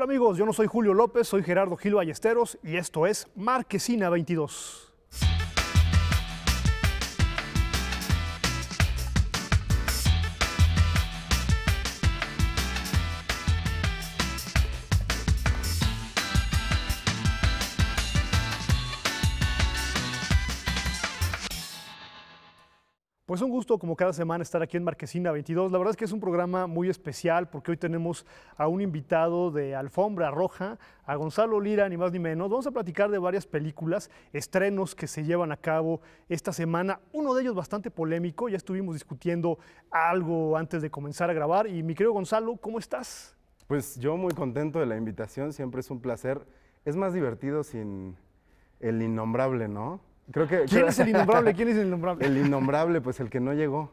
amigos? Yo no soy Julio López, soy Gerardo Gil Ballesteros y esto es Marquesina 22. Pues un gusto, como cada semana, estar aquí en Marquesina 22. La verdad es que es un programa muy especial porque hoy tenemos a un invitado de Alfombra Roja, a Gonzalo Lira, ni más ni menos. Vamos a platicar de varias películas, estrenos que se llevan a cabo esta semana. Uno de ellos bastante polémico, ya estuvimos discutiendo algo antes de comenzar a grabar. Y mi querido Gonzalo, ¿cómo estás? Pues yo muy contento de la invitación, siempre es un placer. Es más divertido sin el innombrable, ¿no? ¿Quién es el innombrable? ¿Quién es el innombrable? El innombrable, pues el que no llegó.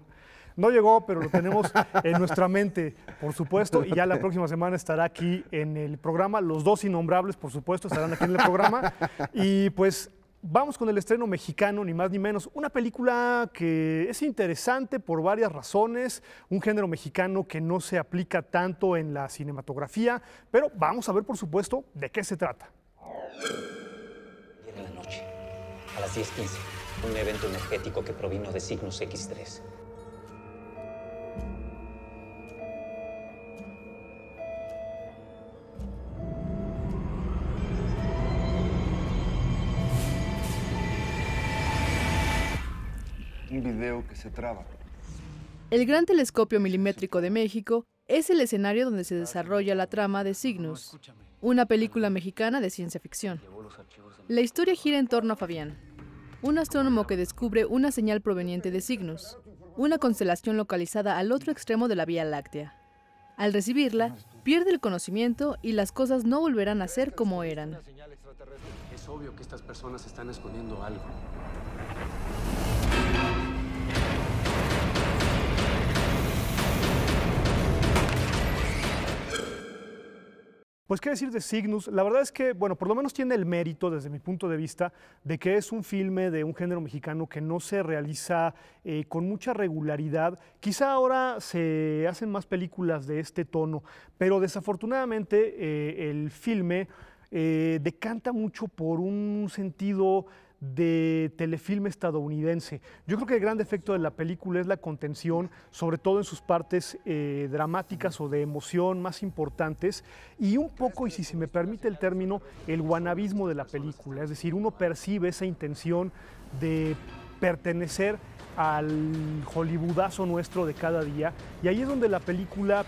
No llegó, pero lo tenemos en nuestra mente, por supuesto, y ya la próxima semana estará aquí en el programa. Los dos innombrables, por supuesto, estarán aquí en el programa. Y pues vamos con el estreno mexicano, ni más ni menos. Una película que es interesante por varias razones, un género mexicano que no se aplica tanto en la cinematografía, pero vamos a ver, por supuesto, de qué se trata. Ayer en la noche, a las 10:15, un evento energético que provino de Cygnus X3. Un video que se traba. El Gran Telescopio Milimétrico de México es el escenario donde se desarrolla la trama de Cygnus, una película mexicana de ciencia ficción. La historia gira en torno a Fabián, un astrónomo que descubre una señal proveniente de Cygnus, una constelación localizada al otro extremo de la Vía Láctea. Al recibirla, pierde el conocimiento y las cosas no volverán a ser como eran. Es obvio que estas personas están escondiendo algo. Pues qué decir de Cygnus, la verdad es que, bueno, por lo menos tiene el mérito desde mi punto de vista de que es un filme de un género mexicano que no se realiza con mucha regularidad. Quizá ahora se hacen más películas de este tono, pero desafortunadamente el filme decanta mucho por un sentido de telefilme estadounidense. Yo creo que el gran defecto de la película es la contención, sobre todo en sus partes dramáticas o de emoción más importantes, y un poco, y si se me permite el término, el guanabismo de la película. Es decir, uno percibe esa intención de pertenecer al hollywoodazo nuestro de cada día, y ahí es donde la película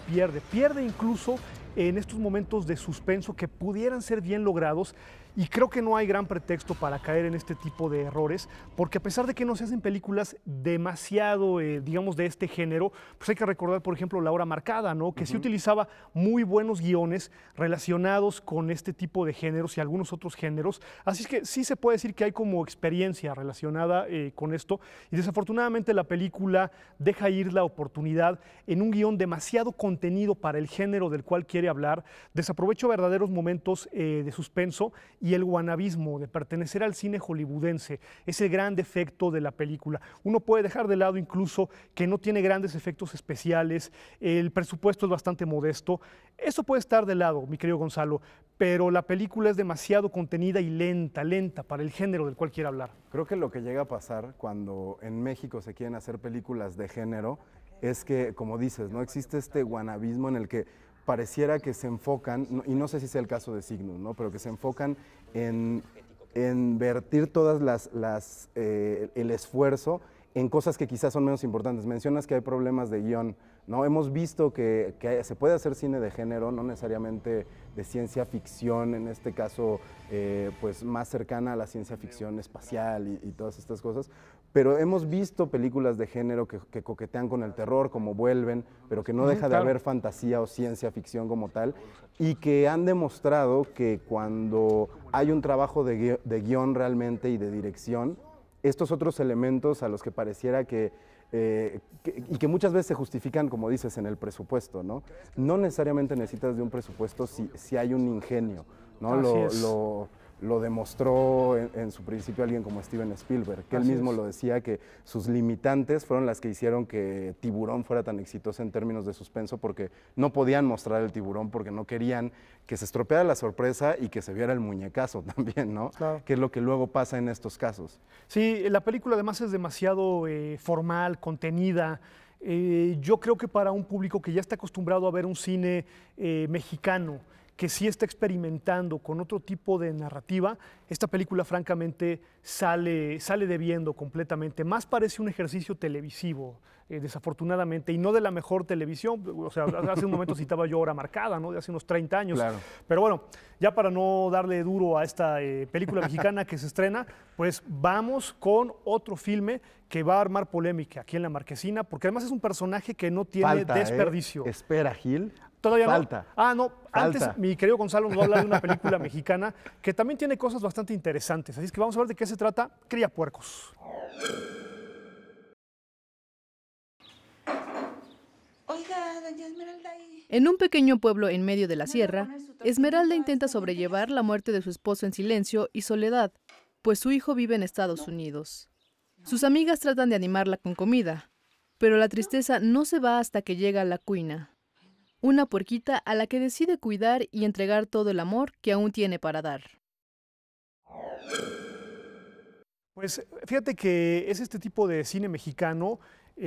pierde incluso en estos momentos de suspenso que pudieran ser bien logrados, y creo que no hay gran pretexto para caer en este tipo de errores, porque a pesar de que no se hacen películas demasiado, digamos, de este género, pues hay que recordar, por ejemplo, La Hora Marcada, ¿no? Que sí utilizaba muy buenos guiones relacionados con este tipo de géneros y algunos otros géneros, así es que sí se puede decir que hay como experiencia relacionada con esto, y desafortunadamente la película deja ir la oportunidad en un guión demasiado contenido para el género del cual quiere hablar, desaprovecha verdaderos momentos de suspenso y el guanabismo de pertenecer al cine hollywoodense es el gran defecto de la película. Uno puede dejar de lado incluso que no tiene grandes efectos especiales, el presupuesto es bastante modesto. Eso puede estar de lado, mi querido Gonzalo, pero la película es demasiado contenida y lenta para el género del cual quiere hablar. Creo que lo que llega a pasar cuando en México se quieren hacer películas de género es que, como dices, no existe este guanabismo en el que pareciera que se enfocan, y no sé si sea el caso de Cygnus, ¿no? Pero que se enfocan en vertir todas el esfuerzo en cosas que quizás son menos importantes. Mencionas que hay problemas de guión, ¿no? Hemos visto que se puede hacer cine de género, no necesariamente de ciencia ficción, en este caso pues más cercana a la ciencia ficción espacial y todas estas cosas, pero hemos visto películas de género que coquetean con el terror, como Vuelven, pero que no deja de haber fantasía o ciencia ficción como tal, y que han demostrado que cuando hay un trabajo de guión realmente y de dirección, estos otros elementos a los que pareciera y que muchas veces se justifican, como dices, en el presupuesto, ¿no? No necesariamente necesitas de un presupuesto si hay un ingenio, ¿no? lo demostró en su principio alguien como Steven Spielberg, que él mismo lo decía, que sus limitantes fueron las que hicieron que Tiburón fuera tan exitosa en términos de suspenso, porque no podían mostrar el tiburón porque no querían que se estropeara la sorpresa y que se viera el muñecazo también, ¿no? Claro. Que es lo que luego pasa en estos casos. Sí, la película además es demasiado formal, contenida. Yo creo que para un público que ya está acostumbrado a ver un cine mexicano, que sí está experimentando con otro tipo de narrativa, esta película francamente sale debiendo completamente. Más parece un ejercicio televisivo, desafortunadamente, y no de la mejor televisión. O sea, hace un momento citaba yo Hora Marcada, ¿no? De hace unos 30 años. Claro. Pero bueno, ya para no darle duro a esta película mexicana que se estrena, pues vamos con otro filme que va a armar polémica aquí en La Marquesina, porque además es un personaje que no tiene desperdicio. Espera, Gil. ¿Todavía Falta. no? Ah, no. Falta. Antes, mi querido Gonzalo nos va a hablar de una película mexicana que también tiene cosas bastante interesantes. Así es que vamos a ver de qué se trata. Cría puercos. Oiga, doña Esmeralda. En un pequeño pueblo en medio de la sierra, Esmeralda intenta sobrellevar la muerte de su esposo en silencio y soledad, pues su hijo vive en Estados Unidos. Sus amigas tratan de animarla con comida, pero la tristeza no se va hasta que llega la cuina, una puerquita a la que decide cuidar y entregar todo el amor que aún tiene para dar. Pues fíjate que es este tipo de cine mexicano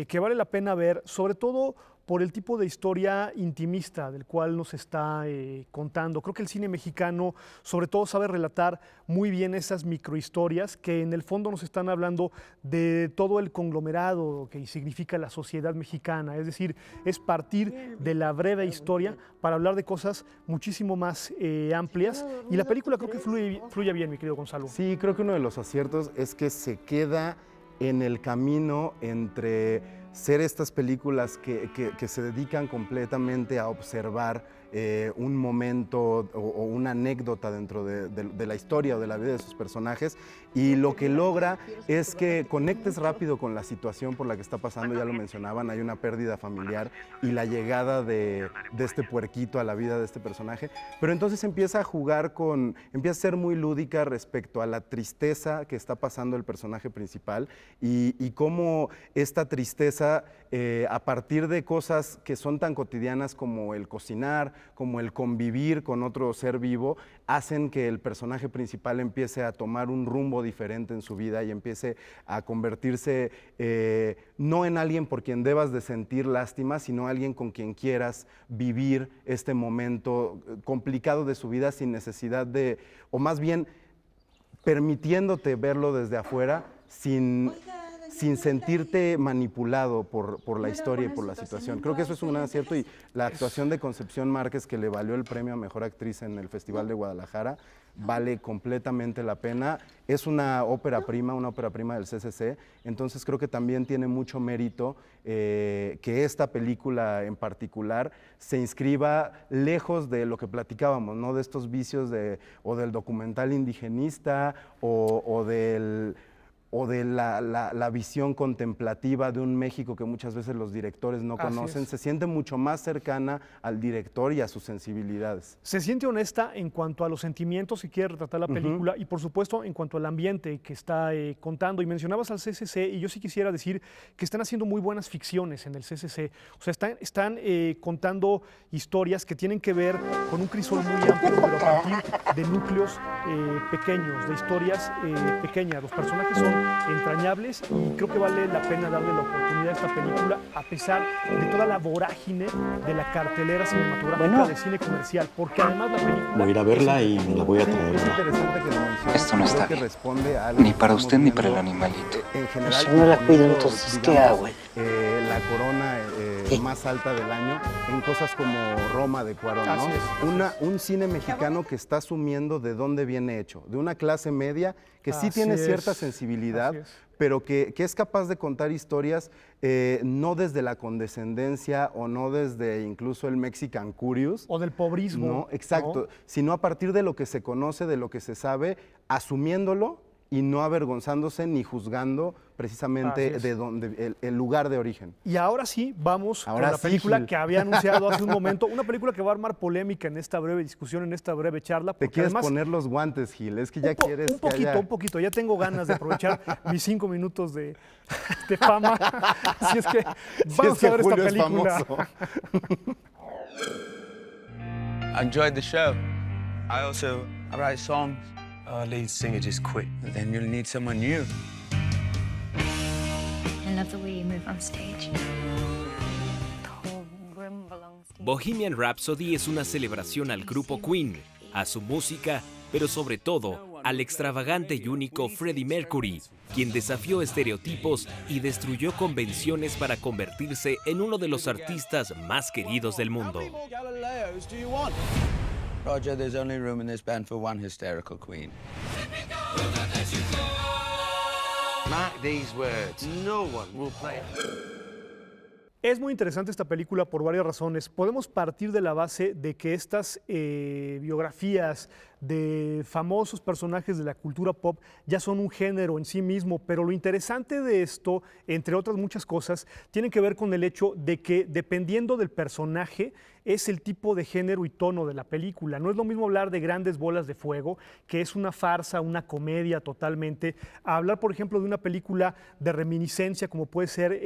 que vale la pena ver, sobre todo por el tipo de historia intimista del cual nos está contando. Creo que el cine mexicano sobre todo sabe relatar muy bien esas microhistorias que en el fondo nos están hablando de todo el conglomerado que significa la sociedad mexicana. Es decir, es partir de la breve historia para hablar de cosas muchísimo más amplias. Y la película creo que fluye bien, mi querido Gonzalo. Sí, creo que uno de los aciertos es que se queda en el camino entre ser estas películas que se dedican completamente a observar un momento o una anécdota dentro de la historia o de la vida de sus personajes, y lo que logra es que conectes rápido con la situación por la que está pasando. Ya lo mencionaban, hay una pérdida familiar y la llegada de este puerquito a la vida de este personaje, pero entonces empieza a jugar empieza a ser muy lúdica respecto a la tristeza que está pasando el personaje principal y cómo esta tristeza a partir de cosas que son tan cotidianas como el cocinar, como el convivir con otro ser vivo, hacen que el personaje principal empiece a tomar un rumbo diferente en su vida y empiece a convertirse no en alguien por quien debas de sentir lástima, sino alguien con quien quieras vivir este momento complicado de su vida sin necesidad de, o más bien permitiéndote verlo desde afuera sin sentirte manipulado por la historia y por la situación. Creo que eso es un gran acierto, y la actuación de Concepción Márquez, que le valió el premio a Mejor Actriz en el Festival de Guadalajara, vale completamente la pena. Es una ópera prima del CCC, entonces creo que también tiene mucho mérito que esta película en particular se inscriba lejos de lo que platicábamos, ¿no? De estos vicios o del documental indigenista o de la visión contemplativa de un México que muchas veces los directores no conocen. Se siente mucho más cercana al director y a sus sensibilidades. Se siente honesta en cuanto a los sentimientos que quiere retratar la película y por supuesto en cuanto al ambiente que está contando. Y mencionabas al CCC, y yo sí quisiera decir que están haciendo muy buenas ficciones en el CCC. O sea, están contando historias que tienen que ver con un crisol muy amplio, pero a partir de núcleos pequeños, de historias pequeñas. Los personajes son entrañables y creo que vale la pena darle la oportunidad a esta película a pesar de toda la vorágine de la cartelera cinematográfica de cine comercial, porque además la película... Voy a ir a verla y me la voy a traer. Es interesante que lo menciones. Esto no está bien. Responde a algo Ni para que usted ni estamos para el viendo, animalito. En general, Si no la cuido, entonces, ¿qué hago? La corona más alta del año en cosas como Roma de Cuarón, ¿no? Un cine mexicano que está asumiendo de dónde viene hecho, de una clase media que sí tiene cierta sensibilidad, pero que es capaz de contar historias no desde la condescendencia o no desde incluso el Mexican Curious. O del pobrismo. No, exacto, ¿no? Sino a partir de lo que se conoce, de lo que se sabe, asumiéndolo y no avergonzándose ni juzgando precisamente de donde, el lugar de origen. Y ahora sí, vamos ahora con la película Gil. que había anunciado hace un momento, una película que va a armar polémica en esta breve discusión, en esta breve charla. Te quieres además, poner los guantes, Gil, es que ya quieres un poquito, que haya... un poquito, ya tengo ganas de aprovechar mis 5 minutos de fama, así es que vamos a ver esta película. I enjoyed the show. I also write songs. Our lead singer just quit. Then you'll need someone new. I love the way you move on stage. The whole room belongs to you. Bohemian Rhapsody es una celebración al grupo Queen, a su música, pero sobre todo al extravagante y único Freddie Mercury, quien desafió estereotipos y destruyó convenciones para convertirse en uno de los artistas más queridos del mundo. Roger, there's only room in this band for one hysterical queen. Mark these words. No one will play it. Es muy interesante esta película por varias razones. Podemos partir de la base de que estas biografías de famosos personajes de la cultura pop ya son un género en sí mismo, pero lo interesante de esto, entre otras muchas cosas, tiene que ver con el hecho de que dependiendo del personaje es el tipo de género y tono de la película. No es lo mismo hablar de Grandes Bolas de Fuego, que es una farsa, una comedia totalmente, a hablar, por ejemplo, de una película de reminiscencia como puede ser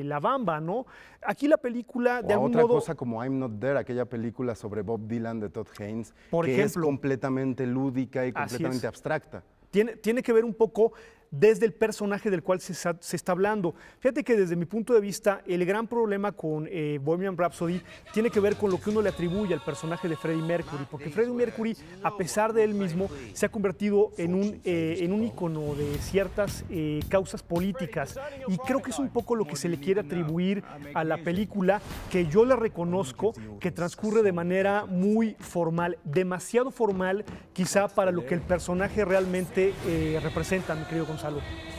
La Bamba, ¿no? Aquí la película, de algún otra modo... cosa como I'm Not There, aquella película sobre Bob Dylan de Todd Haynes, por que ejemplo, es completamente lúdica y completamente abstracta. Tiene que ver un poco desde el personaje del cual se está hablando. Fíjate que desde mi punto de vista, el gran problema con Bohemian Rhapsody tiene que ver con lo que uno le atribuye al personaje de Freddie Mercury, porque Freddie Mercury, a pesar de él mismo, se ha convertido en un ícono de ciertas causas políticas, y creo que es un poco lo que se le quiere atribuir a la película, que yo le reconozco que transcurre de manera muy formal, demasiado formal quizá para lo que el personaje realmente representa, mi querido Gonzalo.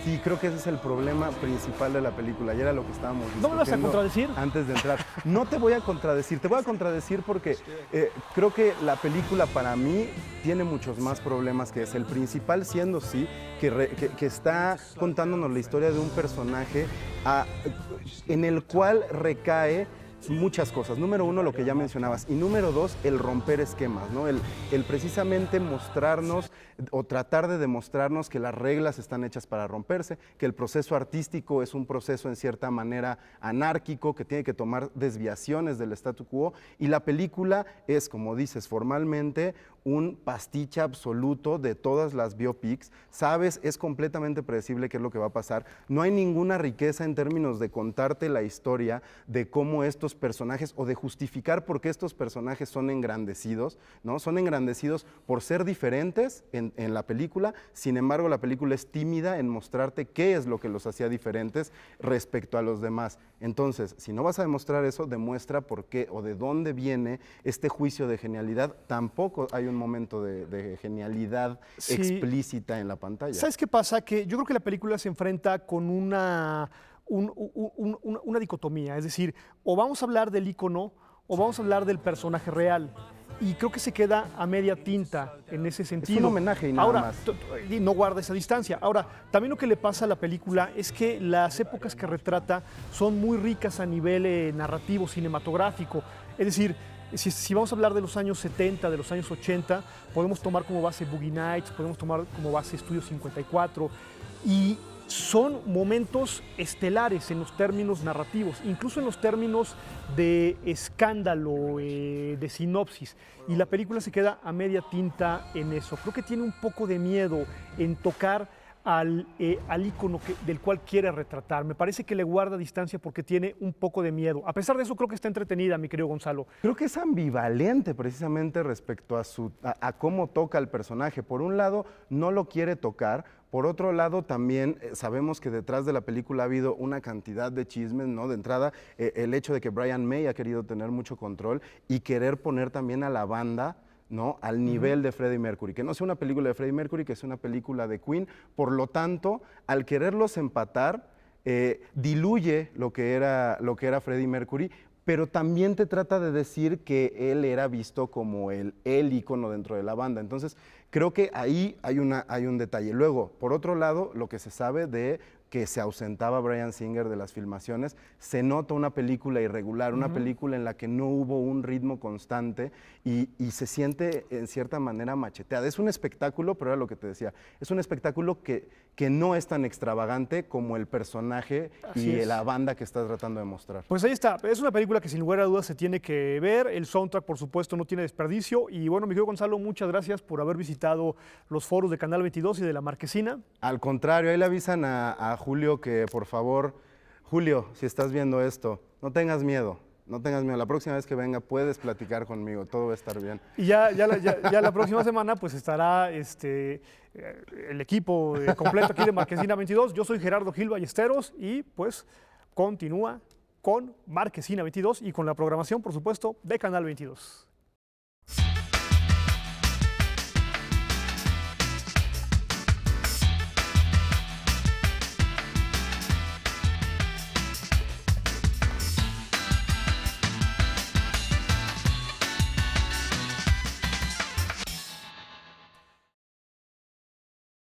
Sí, creo que ese es el problema principal de la película, y era lo que estábamos discutiendo. ¿No me vas a contradecir? Antes de entrar. No te voy a contradecir, te voy a contradecir porque creo que la película para mí tiene muchos más problemas que ese. El principal siendo, sí, que está contándonos la historia de un personaje en el cual recae muchas cosas. Número uno, lo que ya mencionabas, y número dos, el romper esquemas, ¿no? El precisamente mostrarnos o tratar de demostrarnos que las reglas están hechas para romperse, que el proceso artístico es un proceso en cierta manera anárquico, que tiene que tomar desviaciones del statu quo, y la película es, como dices, formalmente un pastiche absoluto de todas las biopics. Sabes, es completamente predecible qué es lo que va a pasar. No hay ninguna riqueza en términos de contarte la historia de cómo estos personajes, o de justificar por qué estos personajes son engrandecidos, ¿no? Son engrandecidos por ser diferentes en la película. Sin embargo, la película es tímida en mostrarte qué es lo que los hacía diferentes respecto a los demás. Entonces, si no vas a demostrar eso, demuestra por qué o de dónde viene este juicio de genialidad. Tampoco hay un momento de genialidad explícita en la pantalla. ¿Sabes qué pasa? Que yo creo que la película se enfrenta con una dicotomía, es decir, o vamos a hablar del ícono o vamos a hablar del personaje real. Y creo que se queda a media tinta en ese sentido. Es un homenaje y nada más. Y no guarda esa distancia. Ahora, también lo que le pasa a la película es que las épocas que retrata son muy ricas a nivel narrativo, cinematográfico. Es decir, si vamos a hablar de los años 70, de los años 80, podemos tomar como base Boogie Nights, podemos tomar como base Estudio 54, y son momentos estelares en los términos narrativos, incluso en los términos de escándalo, de sinopsis, y la película se queda a media tinta en eso. Creo que tiene un poco de miedo en tocar al ícono del cual quiere retratar. Me parece que le guarda distancia porque tiene un poco de miedo. A pesar de eso, creo que está entretenida, mi querido Gonzalo. Creo que es ambivalente precisamente respecto a cómo toca el personaje. Por un lado, no lo quiere tocar. Por otro lado, también sabemos que detrás de la película ha habido una cantidad de chismes, ¿no? De entrada, el hecho de que Brian May ha querido tener mucho control y querer poner también a la banda, ¿no? Al nivel de Freddie Mercury, que no sea una película de Freddie Mercury, que sea una película de Queen. Por lo tanto, al quererlos empatar, diluye lo que era Freddie Mercury, pero también te trata de decir que él era visto como el ícono dentro de la banda. Entonces, creo que ahí hay un detalle. Luego, por otro lado, lo que se sabe de que se ausentaba Bryan Singer de las filmaciones, se nota una película irregular, una película en la que no hubo un ritmo constante y se siente en cierta manera macheteada. Es un espectáculo, pero era lo que te decía, es un espectáculo que no es tan extravagante como el personaje y la banda que está tratando de mostrar. Pues ahí está, es una película que sin lugar a dudas se tiene que ver, el soundtrack por supuesto no tiene desperdicio y bueno, mi querido Gonzalo, muchas gracias por haber visitado los foros de Canal 22 y de La Marquesina. Al contrario, ahí le avisan a Julio que por favor, Julio, si estás viendo esto, no tengas miedo. No tengas miedo, la próxima vez que venga puedes platicar conmigo, todo va a estar bien. Y ya la próxima semana pues estará el equipo completo aquí de Marquesina 22. Yo soy Gerardo Gil Ballesteros y pues continúa con Marquesina 22 y con la programación, por supuesto, de Canal 22.